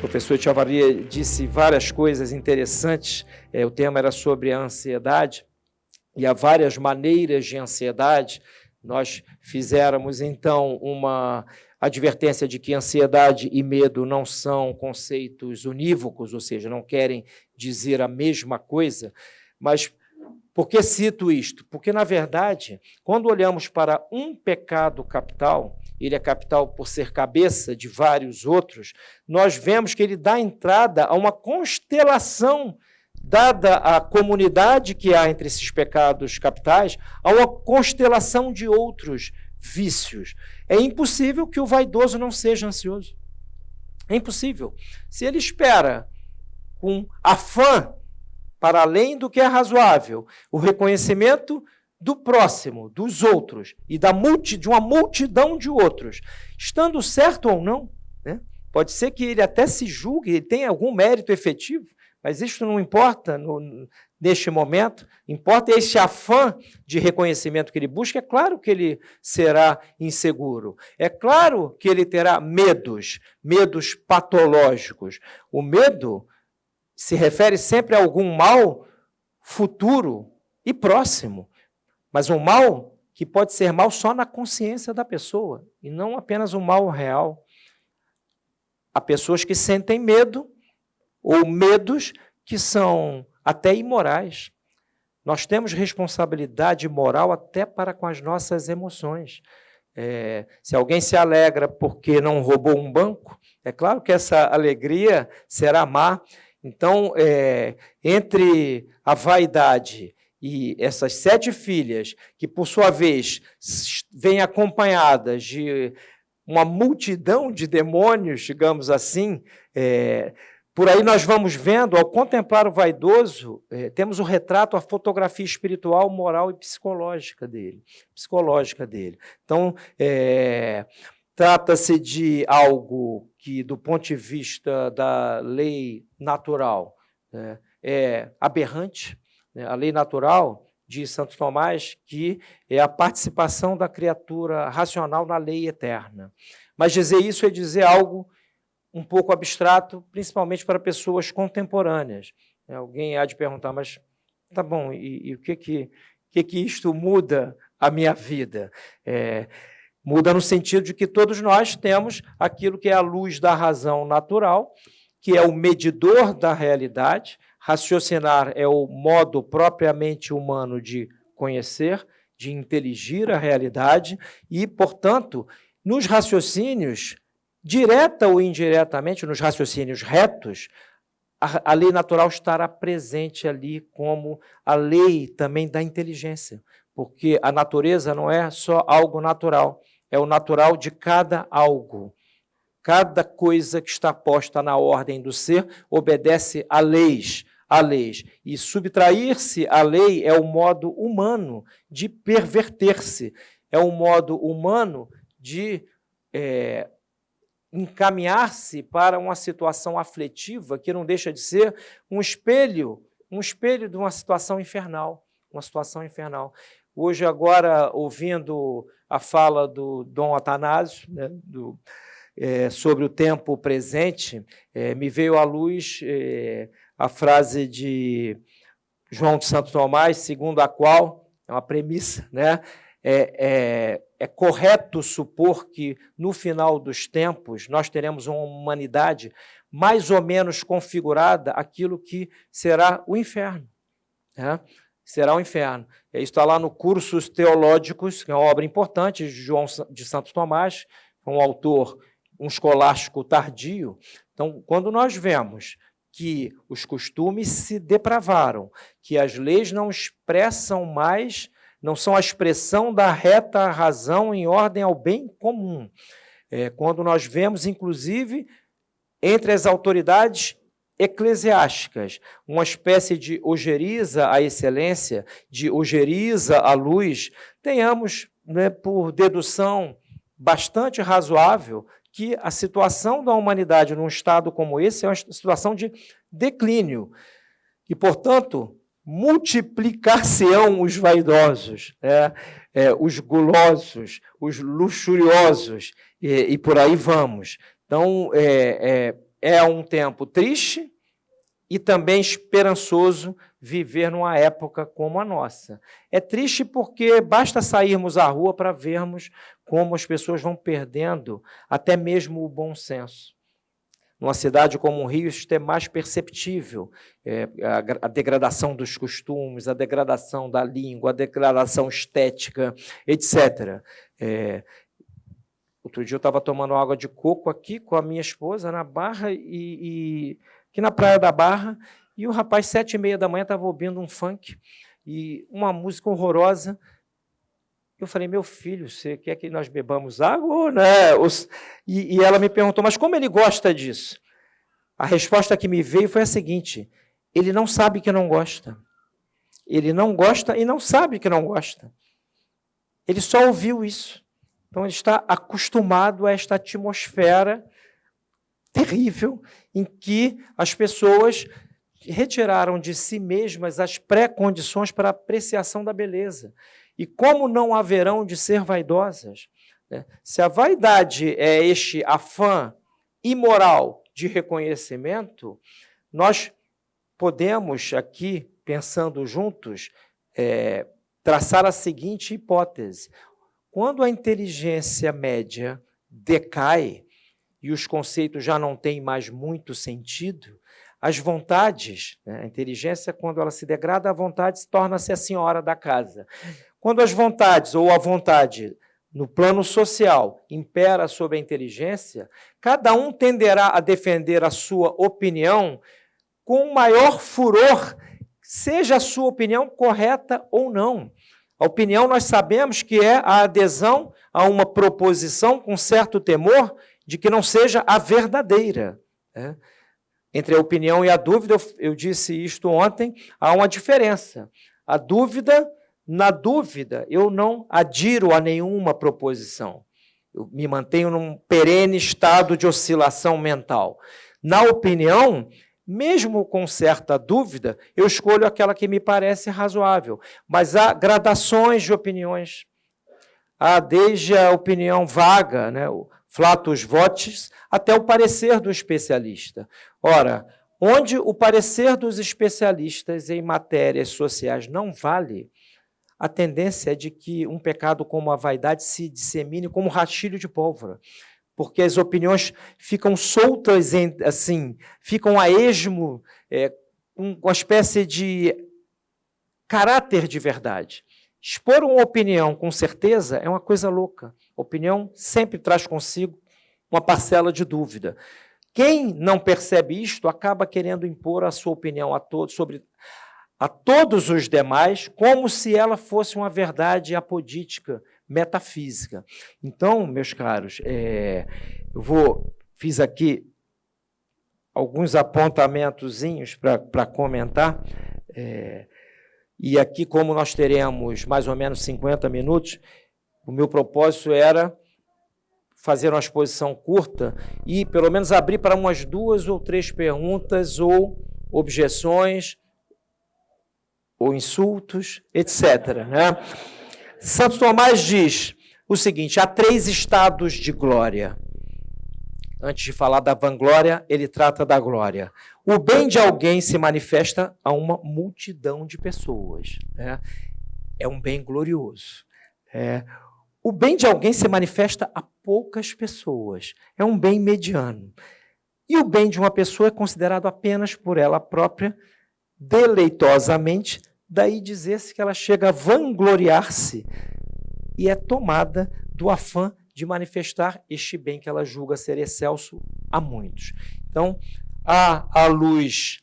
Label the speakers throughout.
Speaker 1: professor Echevarria disse várias coisas interessantes. O tema era sobre a ansiedade, e há várias maneiras de ansiedade. Nós fizéramos, então, uma advertência de que ansiedade e medo não são conceitos unívocos, ou seja, não querem dizer a mesma coisa. Mas por que cito isto? Porque, na verdade, quando olhamos para um pecado capital, ele é capital por ser cabeça de vários outros, nós vemos que ele dá entrada a uma constelação, dada a comunidade que há entre esses pecados capitais, a uma constelação de outros vícios. É impossível que o vaidoso não seja ansioso. É impossível. Se ele espera com afã, para além do que é razoável, o reconhecimento do próximo, dos outros, e de uma multidão de outros, estando certo ou não, né? Pode ser que ele até se julgue, ele tenha algum mérito efetivo, mas isso não importa neste momento, importa esse afã de reconhecimento que ele busca. É claro que ele será inseguro, é claro que ele terá medos patológicos. O medo se refere sempre a algum mal futuro e próximo, mas um mal que pode ser mal só na consciência da pessoa, e não apenas um mal real. Há pessoas que sentem medo, ou medos que são até imorais. Nós temos responsabilidade moral até para com as nossas emoções. Se alguém se alegra porque não roubou um banco, é claro que essa alegria será má. Então, entre a vaidade e essas 7 filhas, que, por sua vez, vêm acompanhadas de uma multidão de demônios, digamos assim, por aí nós vamos vendo, ao contemplar o vaidoso, temos o retrato, a fotografia espiritual, moral e psicológica dele. Então, trata-se de algo que, do ponto de vista da lei natural, é aberrante. A lei natural, diz Santo Tomás, que é a participação da criatura racional na lei eterna. Mas dizer isso é dizer algo um pouco abstrato, principalmente para pessoas contemporâneas. Alguém há de perguntar, mas tá bom, e o que isto muda a minha vida? Muda no sentido de que todos nós temos aquilo que é a luz da razão natural, que é o medidor da realidade. Raciocinar é o modo propriamente humano de conhecer, de inteligir a realidade e, portanto, nos raciocínios, direta ou indiretamente, nos raciocínios retos, a lei natural estará presente ali como a lei também da inteligência, porque a natureza não é só algo natural, é o natural de cada algo. Cada coisa que está posta na ordem do ser obedece a leis. E subtrair-se à lei é o modo humano de perverter-se, é o modo humano de encaminhar-se para uma situação aflitiva que não deixa de ser um espelho de uma situação infernal, Hoje, agora, ouvindo a fala do Dom Atanásio, né, sobre o tempo presente, me veio à luz a frase de João de Santo Tomás, segundo a qual, é uma premissa, né? É correto supor que, no final dos tempos, nós teremos uma humanidade mais ou menos configurada aquilo que será o inferno. Né? Será o inferno. Isso está lá no Cursos Teológicos, que é uma obra importante de João de Santo Tomás, um autor, um escolástico tardio. Então, quando nós vemos que os costumes se depravaram, que as leis não expressam mais, não são a expressão da reta razão em ordem ao bem comum. Quando nós vemos, inclusive, entre as autoridades eclesiásticas, uma espécie de ojeriza à excelência, de ojeriza à luz, tenhamos, né, por dedução bastante razoável, que a situação da humanidade num estado como esse é uma situação de declínio. E, portanto, multiplicar-se-ão os vaidosos, os gulosos, os luxuriosos, e por aí vamos. Então, é um tempo triste e também esperançoso viver numa época como a nossa. É triste porque basta sairmos à rua para vermos como as pessoas vão perdendo até mesmo o bom senso. Numa cidade como o Rio, isso é mais perceptível. A degradação dos costumes, a degradação da língua, a degradação estética, etc. Outro dia eu estava tomando água de coco aqui com a minha esposa na Barra, aqui na Praia da Barra, e o rapaz, 7h30 da manhã, estava ouvindo um funk, e uma música horrorosa. Eu falei, meu filho, você quer que nós bebamos água ou não? E ela me perguntou, mas como ele gosta disso? A resposta que me veio foi a seguinte, ele não sabe que não gosta. Ele não gosta e não sabe que não gosta. Ele só ouviu isso. Então, ele está acostumado a esta atmosfera terrível em que as pessoas retiraram de si mesmas as pré-condições para a apreciação da beleza. E como não haverão de ser vaidosas? Se a vaidade é este afã imoral de reconhecimento, nós podemos aqui, pensando juntos, traçar a seguinte hipótese. Quando a inteligência média decai e os conceitos já não têm mais muito sentido, as vontades, a inteligência, quando ela se degrada, a vontade torna-se a senhora da casa. Quando as vontades, ou a vontade no plano social, impera sobre a inteligência, cada um tenderá a defender a sua opinião com maior furor, seja a sua opinião correta ou não. A opinião, nós sabemos que é a adesão a uma proposição com certo temor de que não seja a verdadeira. Entre a opinião e a dúvida, eu disse isto ontem, há uma diferença. A dúvida, na dúvida, eu não adiro a nenhuma proposição. Eu me mantenho num perene estado de oscilação mental. Na opinião, mesmo com certa dúvida, eu escolho aquela que me parece razoável. Mas há gradações de opiniões. Há desde a opinião vaga, o flatus votis, até o parecer do especialista. Ora, onde o parecer dos especialistas em matérias sociais não vale, a tendência é de que um pecado como a vaidade se dissemine como rastilho de pólvora, porque as opiniões ficam soltas, assim, ficam a esmo, com uma espécie de caráter de verdade. Expor uma opinião com certeza é uma coisa louca. A opinião sempre traz consigo uma parcela de dúvida. Quem não percebe isto acaba querendo impor a sua opinião a todos os demais, como se ela fosse uma verdade apodítica, metafísica. Então, meus caros, fiz aqui alguns apontamentozinhos para comentar, e aqui, como nós teremos mais ou menos 50 minutos, o meu propósito era fazer uma exposição curta e, pelo menos, abrir para umas 2 ou 3 perguntas ou objeções, ou insultos, etc. Santo Tomás diz o seguinte, há 3 estados de glória. Antes de falar da vanglória, ele trata da glória. O bem de alguém se manifesta a uma multidão de pessoas. É um bem glorioso. O bem de alguém se manifesta a poucas pessoas. É um bem mediano. E o bem de uma pessoa é considerado apenas por ela própria, deleitosamente, daí dizer-se que ela chega a vangloriar-se e é tomada do afã de manifestar este bem que ela julga ser excelso a muitos. Então, há a luz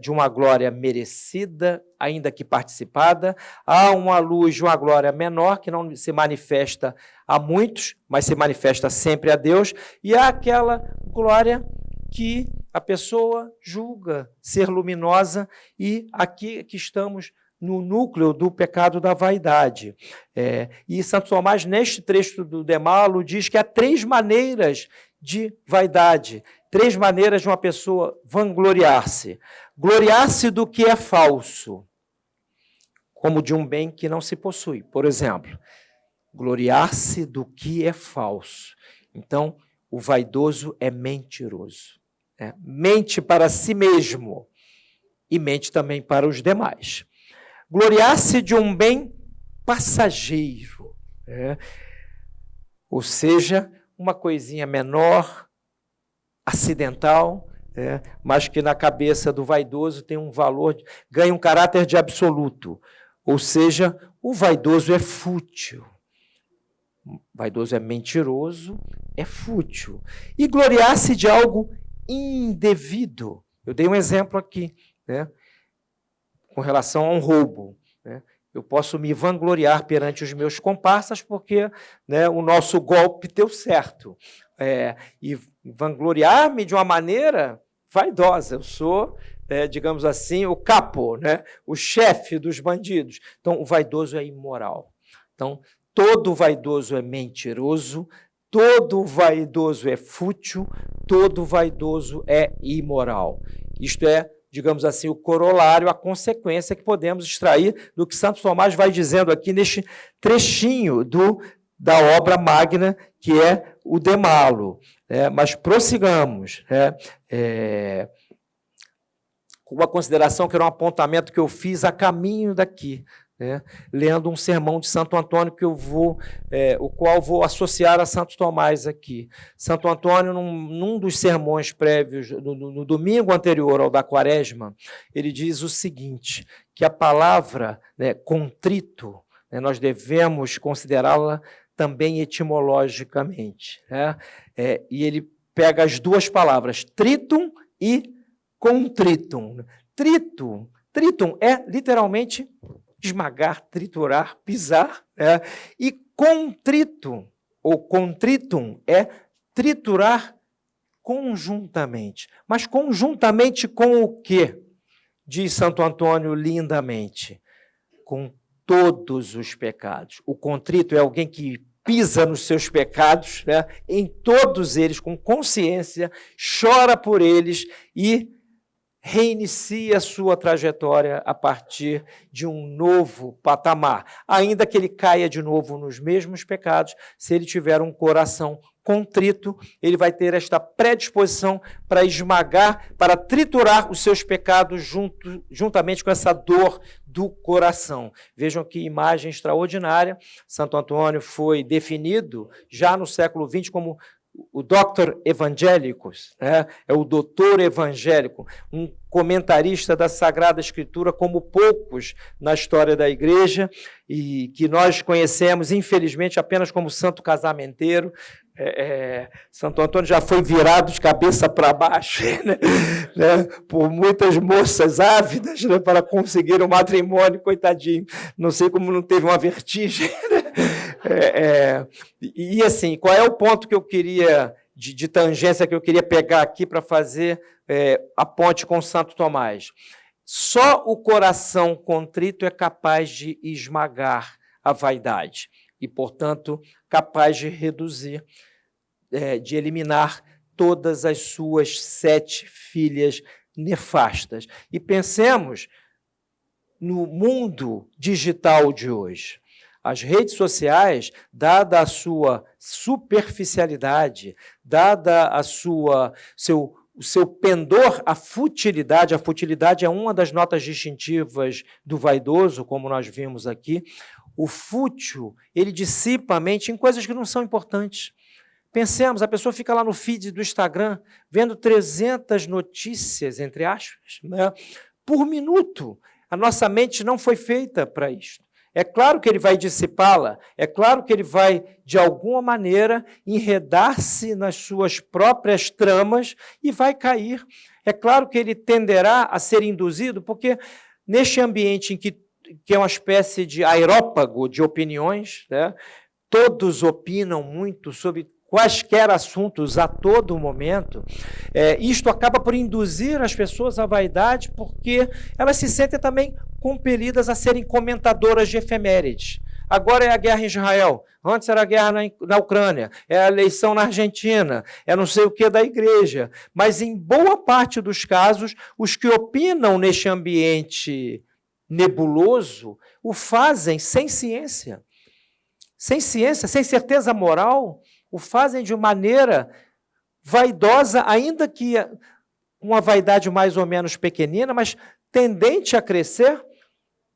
Speaker 1: de uma glória merecida, ainda que participada, há uma luz de uma glória menor, que não se manifesta a muitos, mas se manifesta sempre a Deus, e há aquela glória que a pessoa julga ser luminosa, e aqui que estamos no núcleo do pecado da vaidade. E Santo Tomás, neste trecho do De Malo, diz que há 3 maneiras de vaidade, 3 maneiras de uma pessoa vangloriar-se. Gloriar-se do que é falso, como de um bem que não se possui. Por exemplo, gloriar-se do que é falso. Então, o vaidoso é mentiroso. mente para si mesmo e mente também para os demais. Gloriar-se de um bem passageiro, ou seja, uma coisinha menor, acidental, mas que na cabeça do vaidoso tem um valor, ganha um caráter de absoluto, ou seja, o vaidoso é fútil. O vaidoso é mentiroso, é fútil. E gloriar-se de algo indevido. Eu dei um exemplo aqui, com relação a um roubo. Eu posso me vangloriar perante os meus comparsas porque o nosso golpe deu certo. E vangloriar-me de uma maneira vaidosa. Eu sou, digamos assim, o capo, o chefe dos bandidos. Então, o vaidoso é imoral. Então, todo vaidoso é mentiroso, todo vaidoso é fútil, todo vaidoso é imoral. Isto é, digamos assim, o corolário, a consequência que podemos extrair do que Santo Tomás vai dizendo aqui neste trechinho da obra magna, que é o De Malo. Mas prossigamos. Uma consideração que era um apontamento que eu fiz a caminho daqui, lendo um sermão de Santo Antônio o qual vou associar a Santo Tomás aqui. Santo Antônio, num dos sermões prévios, no domingo anterior ao da Quaresma, ele diz o seguinte, que a palavra contrito, nós devemos considerá-la também etimologicamente. E ele pega as duas palavras, tritum e contritum. Tritum é literalmente esmagar, triturar, pisar, e contrito, ou contritum, é triturar conjuntamente. Mas conjuntamente com o quê? Diz Santo Antônio lindamente, com todos os pecados. O contrito é alguém que pisa nos seus pecados, em todos eles, com consciência, chora por eles e reinicia a sua trajetória a partir de um novo patamar. Ainda que ele caia de novo nos mesmos pecados, se ele tiver um coração contrito, ele vai ter esta predisposição para esmagar, para triturar os seus pecados juntamente com essa dor do coração. Vejam que imagem extraordinária. Santo Antônio foi definido já no século XX como o Dr. Evangélicos, é o doutor evangélico, um comentarista da Sagrada Escritura como poucos na história da Igreja e que nós conhecemos, infelizmente, apenas como santo casamenteiro. Santo Antônio já foi virado de cabeça para baixo por muitas moças ávidas para conseguir o matrimônio, coitadinho. Não sei como não teve uma vertigem. E assim, qual é o ponto que eu queria, de tangência que eu queria pegar aqui para fazer a ponte com Santo Tomás? Só o coração contrito é capaz de esmagar a vaidade e, portanto, capaz de reduzir, de eliminar todas as suas 7 filhas nefastas. E pensemos no mundo digital de hoje. As redes sociais, dada a sua superficialidade, dada o seu pendor à futilidade, a futilidade é uma das notas distintivas do vaidoso, como nós vimos aqui, o fútil, ele dissipa a mente em coisas que não são importantes. Pensemos, a pessoa fica lá no feed do Instagram, vendo 300 notícias, entre aspas, por minuto. A nossa mente não foi feita para isso. É claro que ele vai dissipá-la, é claro que ele vai, de alguma maneira, enredar-se nas suas próprias tramas e vai cair. É claro que ele tenderá a ser induzido, porque neste ambiente em que é uma espécie de aerópago de opiniões, todos opinam muito sobre quaisquer assuntos a todo momento, isto acaba por induzir as pessoas à vaidade, porque elas se sentem também compelidas a serem comentadoras de efemérides. Agora é a guerra em Israel, antes era a guerra na Ucrânia, é a eleição na Argentina, é não sei o que da igreja. Mas em boa parte dos casos, os que opinam neste ambiente nebuloso o fazem sem ciência, sem certeza moral, o fazem de maneira vaidosa, ainda que uma vaidade mais ou menos pequenina, mas tendente a crescer.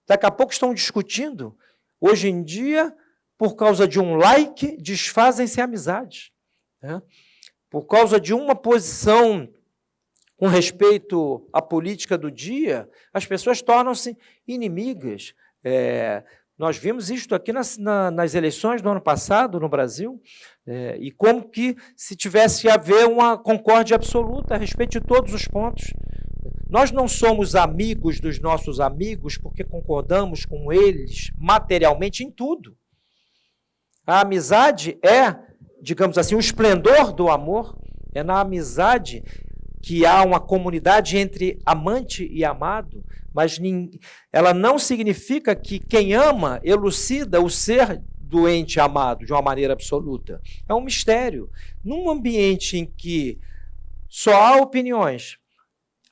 Speaker 1: Daqui a pouco estão discutindo. Hoje em dia, por causa de um like, desfazem-se amizades. Né? Por causa de uma posição com respeito à política do dia, as pessoas tornam-se inimigas. Nós vimos isto aqui nas eleições do ano passado no Brasil, e como que se tivesse a haver uma concórdia absoluta a respeito de todos os pontos. Nós não somos amigos dos nossos amigos porque concordamos com eles materialmente em tudo. A amizade é, digamos assim, o esplendor do amor, é na amizade que há uma comunidade entre amante e amado, mas ela não significa que quem ama elucida o ser do ente amado de uma maneira absoluta. É um mistério. Num ambiente em que só há opiniões,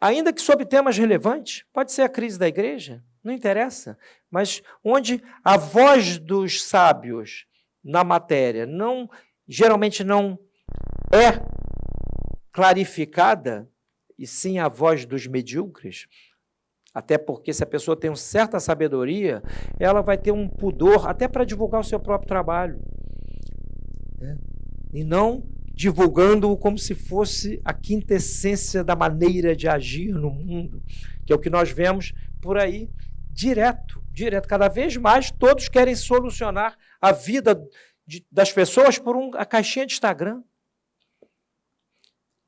Speaker 1: ainda que sobre temas relevantes, pode ser a crise da igreja, não interessa, mas onde a voz dos sábios na matéria geralmente não é clarificada, e sim a voz dos medíocres, até porque se a pessoa tem uma certa sabedoria, ela vai ter um pudor até para divulgar o seu próprio trabalho, né? E não divulgando-o como se fosse a quintessência da maneira de agir no mundo, que é o que nós vemos por aí direto. Cada vez mais todos querem solucionar a vida das pessoas por a caixinha de Instagram.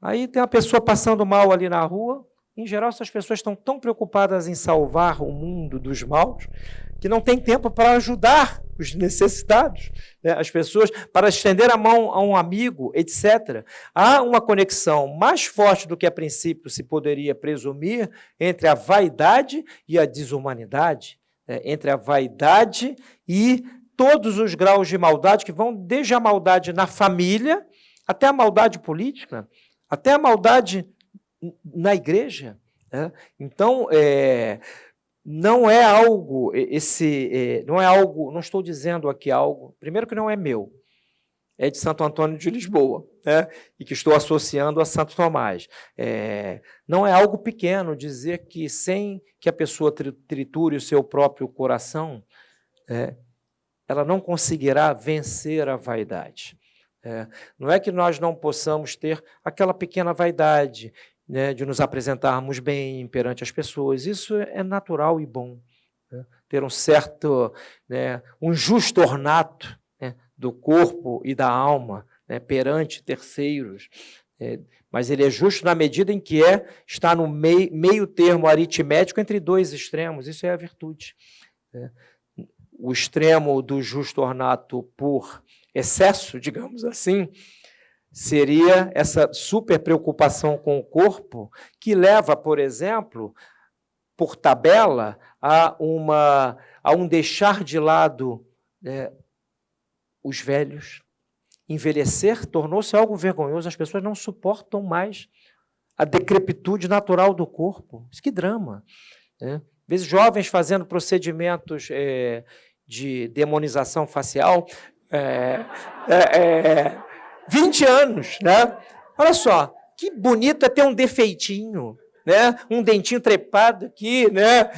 Speaker 1: Aí tem uma pessoa passando mal ali na rua. Em geral, essas pessoas estão tão preocupadas em salvar o mundo dos maus que não tem tempo para ajudar os necessitados, né? As pessoas, para estender a mão a um amigo, etc. Há uma conexão mais forte do que a princípio se poderia presumir entre a vaidade e a desumanidade, né? Entre a vaidade e todos os graus de maldade que vão desde a maldade na família até a maldade política, até a maldade na igreja, né? Então, não é algo, não estou dizendo aqui algo, primeiro que não é meu, é de Santo Antônio de Lisboa, né? E que estou associando a Santo Tomás. Não é algo pequeno dizer que sem que a pessoa triture o seu próprio coração, ela não conseguirá vencer a vaidade. Não é que nós não possamos ter aquela pequena vaidade, né, de nos apresentarmos bem perante as pessoas. Isso é natural e bom, né? Ter um certo, né, um justo ornato, né, do corpo e da alma, né, perante terceiros. Mas ele é justo na medida em que está no meio termo aritmético entre dois extremos. Isso é a virtude, né? O extremo do justo ornato por excesso, digamos assim, seria essa super preocupação com o corpo, que leva, por exemplo, por tabela, a um deixar de lado, né, os velhos. Envelhecer tornou-se algo vergonhoso, as pessoas não suportam mais a decrepitude natural do corpo. Isso que drama, né? Às vezes, jovens fazendo procedimentos de demonização facial, 20 anos, né? Olha só, que bonito é ter um defeitinho, né? Um dentinho trepado aqui, né?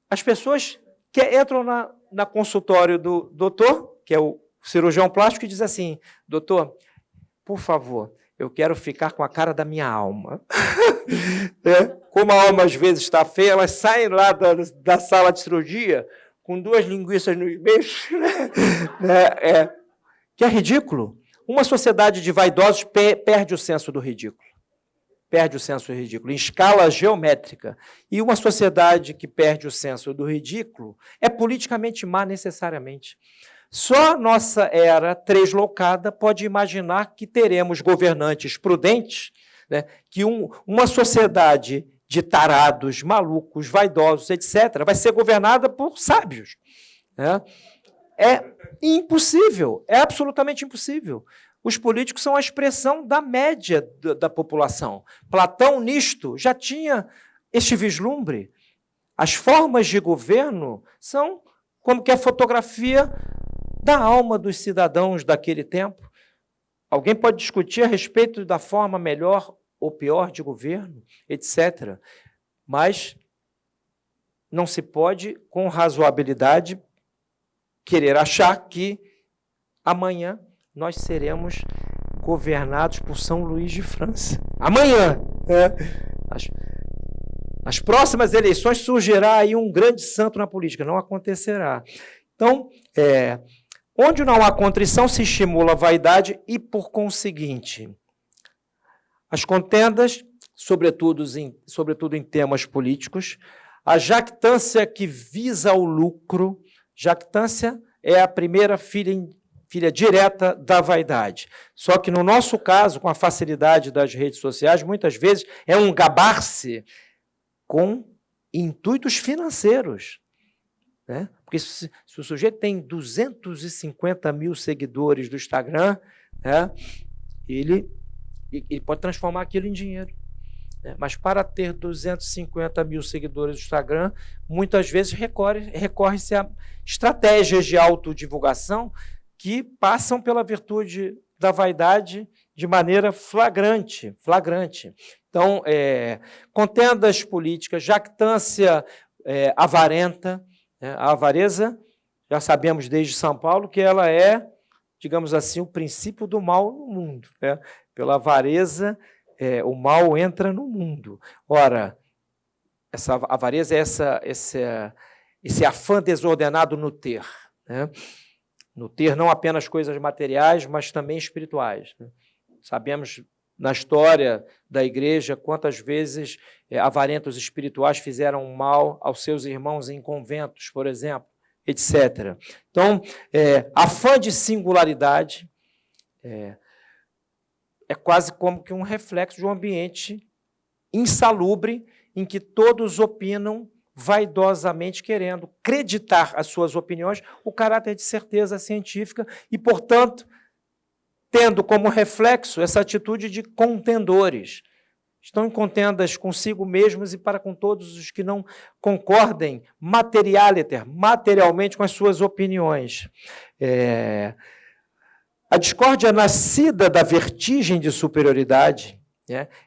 Speaker 1: As pessoas que entram na consultório do doutor, que é o cirurgião plástico, e diz assim: doutor, por favor, eu quero ficar com a cara da minha alma. Como a alma às vezes está feia, elas saem lá da sala de cirurgia com 2 linguiças nos beijos, né? Que é ridículo. Uma sociedade de vaidosos perde o senso do ridículo. Perde o senso do ridículo em escala geométrica. E uma sociedade que perde o senso do ridículo é politicamente má necessariamente. Só nossa era translocada pode imaginar que teremos governantes prudentes, né, que uma sociedade de tarados, malucos, vaidosos, etc., vai ser governada por sábios, né? É impossível, é absolutamente impossível. Os políticos são a expressão da média da população. Platão, nisto, já tinha este vislumbre. As formas de governo são como que a fotografia da alma dos cidadãos daquele tempo. Alguém pode discutir a respeito da forma melhor ou pior de governo, etc. Mas não se pode, com razoabilidade, querer achar que amanhã nós seremos governados por São Luís de França. Amanhã! Nas próximas eleições surgirá aí um grande santo na política. Não acontecerá. Então, onde não há contrição, se estimula a vaidade e, por conseguinte, as contendas, sobretudo em temas políticos, a jactância que visa o lucro, jactância é a primeira filha direta da vaidade. Só que, no nosso caso, com a facilidade das redes sociais, muitas vezes é um gabar-se com intuitos financeiros. Né? Porque se o sujeito tem 250 mil seguidores do Instagram, né, ele pode transformar aquilo em dinheiro. Né? Mas para ter 250 mil seguidores do Instagram, muitas vezes recorre-se a estratégias de autodivulgação que passam pela virtude da vaidade de maneira flagrante. Então, contendas políticas, jactância avarenta, a avareza, já sabemos desde São Paulo que ela é, digamos assim, o princípio do mal no mundo. Né? Pela avareza, o mal entra no mundo. Ora, essa avareza é esse afã desordenado no ter. Né? No ter não apenas coisas materiais, mas também espirituais. Né? Sabemos na história da igreja quantas vezes avarentos espirituais fizeram mal aos seus irmãos em conventos, por exemplo, etc. Então, afã de singularidade é quase como que um reflexo de um ambiente insalubre em que todos opinam vaidosamente, querendo acreditar as suas opiniões, o caráter de certeza científica e, portanto, tendo como reflexo essa atitude de contendores. Estão em contendas consigo mesmos e para com todos os que não concordem materialmente com as suas opiniões. A discórdia nascida da vertigem de superioridade,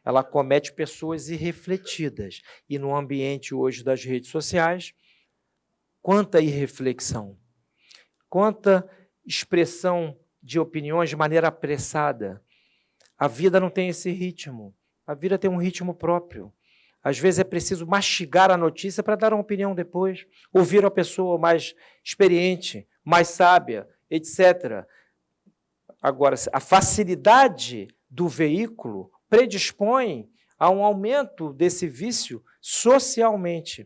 Speaker 1: ela acomete pessoas irrefletidas. E no ambiente hoje das redes sociais, quanta irreflexão, quanta expressão de opiniões de maneira apressada. A vida não tem esse ritmo. A vida tem um ritmo próprio. Às vezes é preciso mastigar a notícia para dar uma opinião depois, ouvir uma pessoa mais experiente, mais sábia, etc. Agora, a facilidade do veículo predispõe a um aumento desse vício socialmente.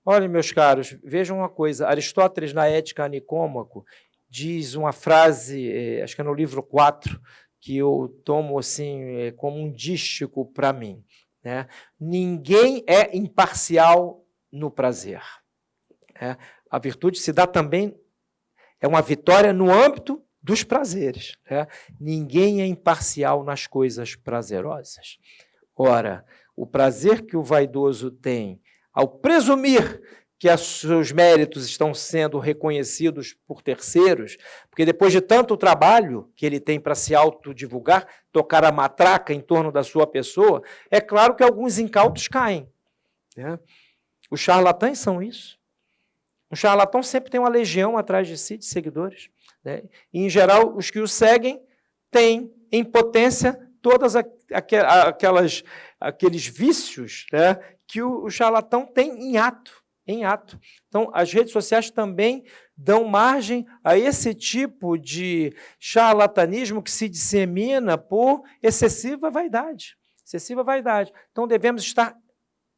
Speaker 1: Olha, meus caros, vejam uma coisa. Aristóteles, na Ética a Nicômaco, diz uma frase, acho que é no livro 4, que eu tomo assim, como um dístico para mim. Né? Ninguém é imparcial no prazer. A virtude se dá também, é uma vitória no âmbito dos prazeres. Ninguém é imparcial nas coisas prazerosas. Ora, o prazer que o vaidoso tem ao presumir que os seus méritos estão sendo reconhecidos por terceiros, porque depois de tanto trabalho que ele tem para se autodivulgar, tocar a matraca em torno da sua pessoa, é claro que alguns incautos caem. Né? Os charlatães são isso. Um charlatão sempre tem uma legião atrás de si, de seguidores. Né? E, em geral, os que o seguem têm, em potência, todos aqueles vícios, né, que o charlatão tem em ato. Então, as redes sociais também dão margem a esse tipo de charlatanismo que se dissemina por excessiva vaidade. Então, devemos estar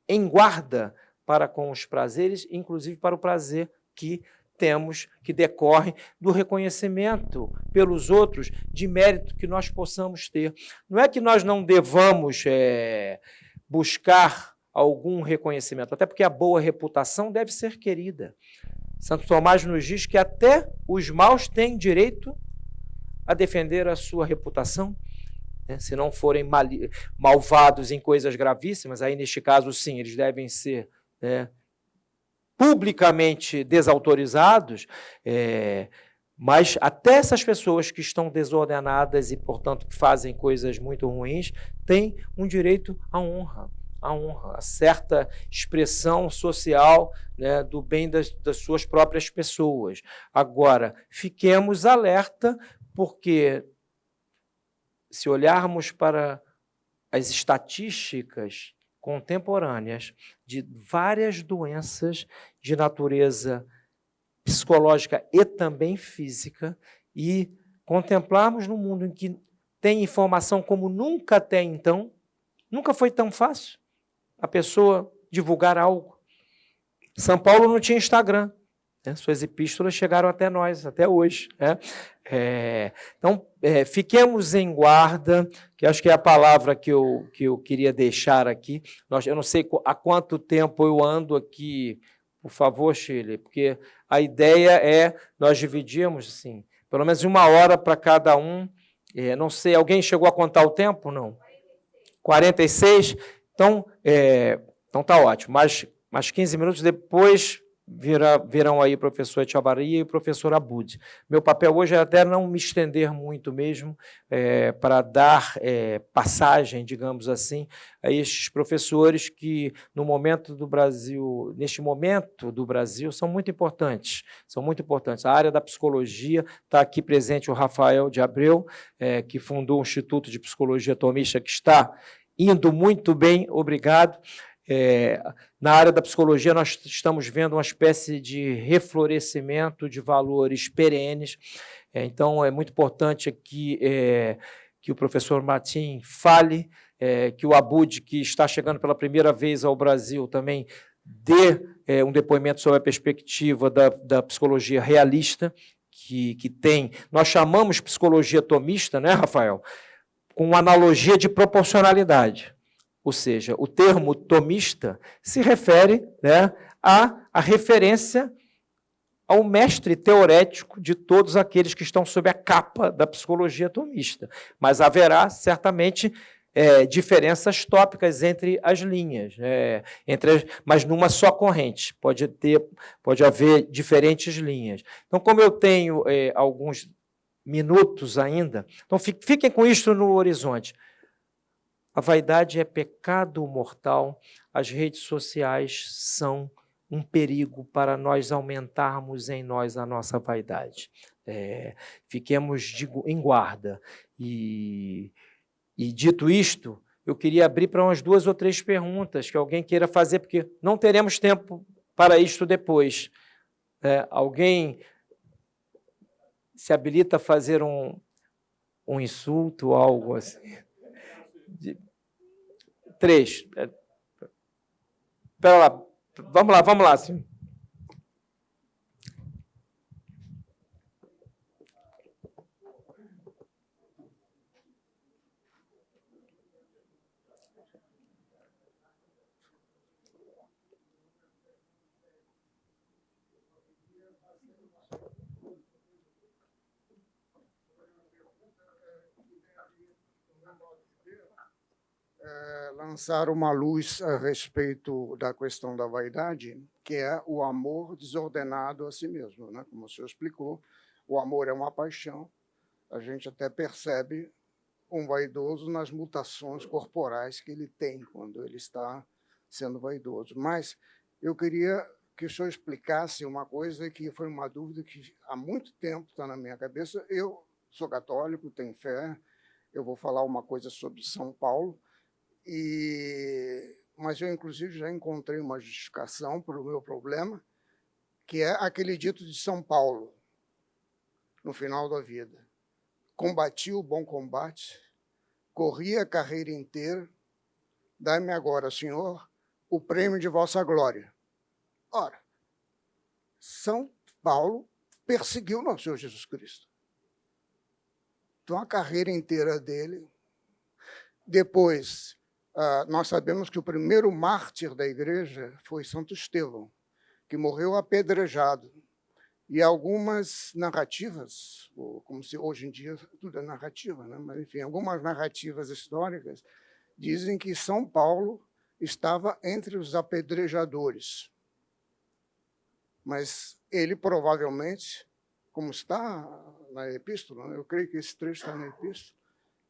Speaker 1: em guarda para com os prazeres, inclusive para o prazer que temos, que decorre do reconhecimento pelos outros de mérito que nós possamos ter. Não é que nós não devamos buscar algum reconhecimento, até porque a boa reputação deve ser querida. Santo Tomás nos diz que até os maus têm direito a defender a sua reputação, né? Se não forem malvados em coisas gravíssimas, aí neste caso sim, eles devem ser publicamente desautorizados, Mas até essas pessoas que estão desordenadas e, portanto, que fazem coisas muito ruins, têm um direito à honra, a certa expressão social, né, do bem das suas próprias pessoas. Agora, fiquemos alerta, porque se olharmos para as estatísticas contemporâneas de várias doenças de natureza psicológica e também física, e contemplarmos no mundo em que tem informação como nunca até então, nunca foi tão fácil a pessoa divulgar algo. São Paulo não tinha Instagram, né? Suas epístolas chegaram até nós, até hoje, né? Então, fiquemos em guarda, que acho que é a palavra que eu queria deixar aqui. Eu não sei há quanto tempo eu ando aqui, por favor, Shirley, porque a ideia é nós dividirmos, assim, pelo menos 1 hora para cada um. Não sei, alguém chegou a contar o tempo? Não? 46? Então, tá ótimo. Mais 15 minutos depois virão aí o professor Etchavarria e o professor Abud. Meu papel hoje é até não me estender muito mesmo, para dar passagem, digamos assim, a estes professores que, no momento do Brasil, neste momento do Brasil, são muito importantes. São muito importantes. A área da psicologia, está aqui presente o Rafael de Abreu, que fundou o Instituto de Psicologia Tomista, que está indo muito bem, obrigado. Na área da psicologia, nós estamos vendo uma espécie de reflorescimento de valores perenes. Então, é muito importante aqui que o professor Martim fale, que o Abud, que está chegando pela primeira vez ao Brasil, também dê um depoimento sobre a perspectiva da psicologia realista, que tem. Nós chamamos psicologia tomista, né, Rafael? Com analogia de proporcionalidade. Ou seja, o termo tomista se refere, né, à referência ao mestre teorético de todos aqueles que estão sob a capa da psicologia tomista. Mas haverá, certamente, diferenças tópicas entre as linhas, mas numa só corrente. Pode haver diferentes linhas. Então, como eu tenho alguns minutos ainda, então fiquem com isso no horizonte. A vaidade é pecado mortal, as redes sociais são um perigo para nós aumentarmos em nós a nossa vaidade. Fiquemos em guarda. E dito isto, eu queria abrir para umas 2 ou 3 perguntas que alguém queira fazer, porque não teremos tempo para isto depois. Alguém se habilita a fazer um insulto, algo assim? 3. Espera lá. Vamos lá. Sim.
Speaker 2: Lançar uma luz a respeito da questão da vaidade, que é o amor desordenado a si mesmo, né? Como o senhor explicou, o amor é uma paixão. A gente até percebe um vaidoso nas mutações corporais que ele tem quando ele está sendo vaidoso. Mas eu queria que o senhor explicasse uma coisa que foi uma dúvida que há muito tempo está na minha cabeça. Eu sou católico, tenho fé, eu vou falar uma coisa sobre São Paulo, mas eu, inclusive, já encontrei uma justificação para o meu problema, que é aquele dito de São Paulo, no final da vida. Combati o bom combate, corri a carreira inteira, dai-me agora, Senhor, o prêmio de vossa glória. Ora, São Paulo perseguiu nosso Senhor Jesus Cristo. Então, a carreira inteira dele. Depois, nós sabemos que o primeiro mártir da igreja foi Santo Estevão, que morreu apedrejado. E algumas narrativas, como se hoje em dia tudo é narrativa, né? Mas, enfim, algumas narrativas históricas dizem que São Paulo estava entre os apedrejadores. Mas ele provavelmente como está na epístola, né? Eu creio que esse trecho está na epístola,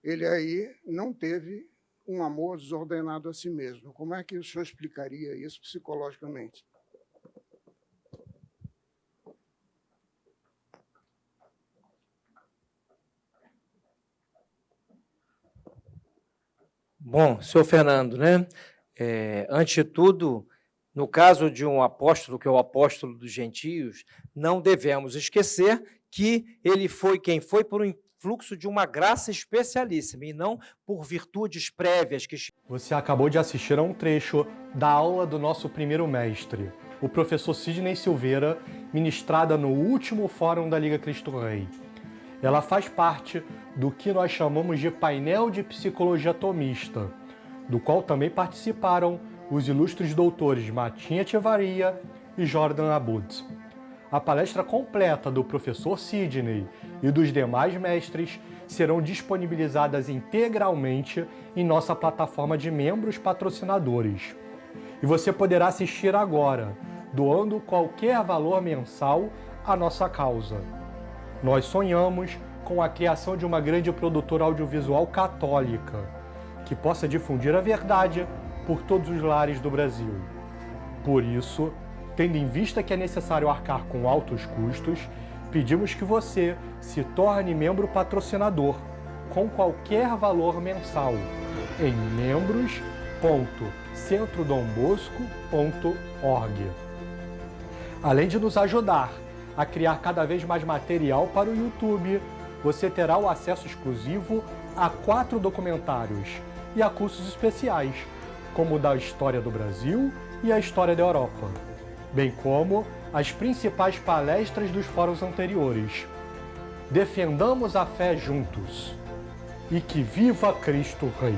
Speaker 2: ele aí não teve um amor desordenado a si mesmo. Como é que o senhor explicaria isso psicologicamente?
Speaker 1: Bom, senhor Fernando, né? Antes de tudo, no caso de um apóstolo, que é o apóstolo dos gentios, não devemos esquecer que ele foi quem foi por um influxo de uma graça especialíssima e não por virtudes prévias que...
Speaker 3: Você acabou de assistir a um trecho da aula do nosso primeiro mestre, o professor Sidney Silveira, ministrada no último fórum da Liga Cristo Rei. Ela faz parte do que nós chamamos de painel de psicologia tomista, do qual também participaram os ilustres doutores Matinha Echevarria e Jordan Abud. A palestra completa do professor Sidney e dos demais mestres serão disponibilizadas integralmente em nossa plataforma de membros patrocinadores. E você poderá assistir agora, doando qualquer valor mensal à nossa causa. Nós sonhamos com a criação de uma grande produtora audiovisual católica, que possa difundir a verdade por todos os lares do Brasil. Por isso, tendo em vista que é necessário arcar com altos custos, pedimos que você se torne membro patrocinador com qualquer valor mensal em membros.centrodombosco.org. Além de nos ajudar a criar cada vez mais material para o YouTube, você terá o acesso exclusivo a 4 documentários e a cursos especiais, como o da História do Brasil e a História da Europa, bem como as principais palestras dos fóruns anteriores. Defendamos a fé juntos e que viva Cristo Rei!